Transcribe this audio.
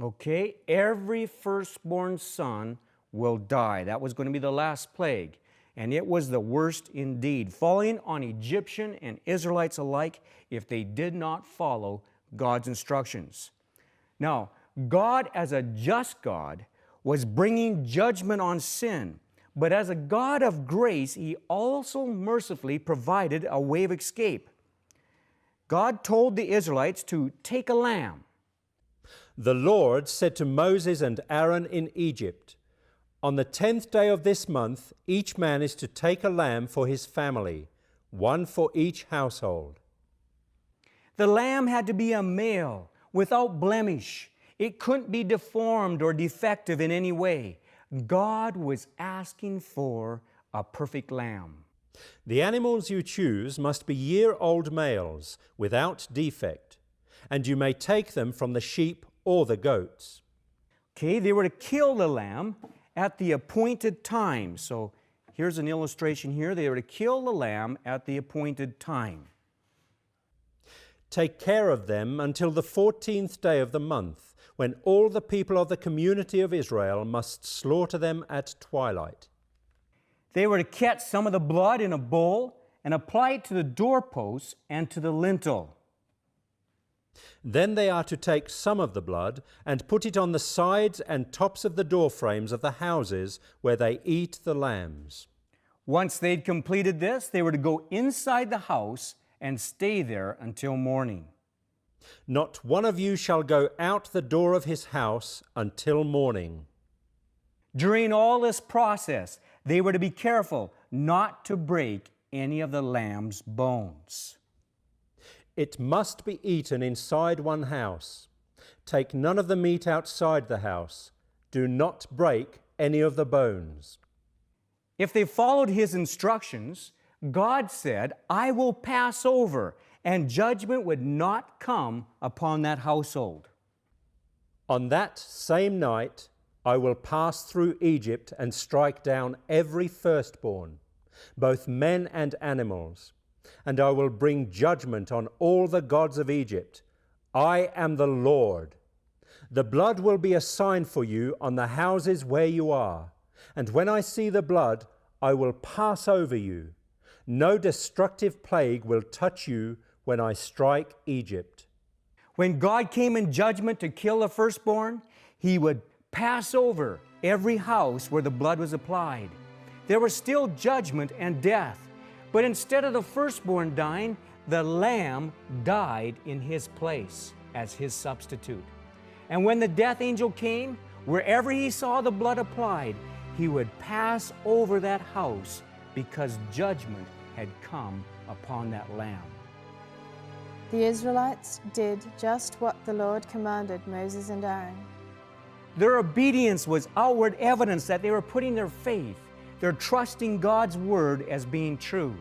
Okay, every firstborn son will die. That was going to be the last plague. And it was the worst indeed, falling on Egyptian and Israelites alike if they did not follow God's instructions. Now, God, as a just God, was bringing judgment on sin. But as a God of grace, He also mercifully provided a way of escape. God told the Israelites to take a lamb. The Lord said to Moses and Aaron in Egypt, "On the 10th day of this month, each man is to take a lamb for his family, one for each household." The lamb had to be a male, without blemish. It couldn't be deformed or defective in any way. God was asking for a perfect lamb. The animals you choose must be year-old males, without defect, and you may take them from the sheep or the goats. Okay, they were to kill the lamb at the appointed time. So here's an illustration here. They were to kill the lamb at the appointed time. Take care of them until the 14th day of the month, when all the people of the community of Israel must slaughter them at twilight. They were to catch some of the blood in a bowl and apply it to the doorposts and to the lintel. Then they are to take some of the blood and put it on the sides and tops of the door frames of the houses where they eat the lambs. Once they'd completed this, they were to go inside the house and stay there until morning. Not one of you shall go out the door of his house until morning. During all this process, they were to be careful not to break any of the lamb's bones. It must be eaten inside one house. Take none of the meat outside the house. Do not break any of the bones. If they followed His instructions, God said, "I will pass over," and judgment would not come upon that household. On that same night, I will pass through Egypt and strike down every firstborn, both men and animals, and I will bring judgment on all the gods of Egypt. I am the Lord. The blood will be a sign for you on the houses where you are, and when I see the blood, I will pass over you. No destructive plague will touch you when I strike Egypt. When God came in judgment to kill the firstborn, He would pass over every house where the blood was applied. There was still judgment and death, but instead of the firstborn dying, the lamb died in His place as His substitute. And when the death angel came, wherever he saw the blood applied, he would pass over that house because judgment had come upon that lamb. The Israelites did just what the Lord commanded Moses and Aaron. Their obedience was outward evidence that they were putting their faith, they're trusting God's word as being true.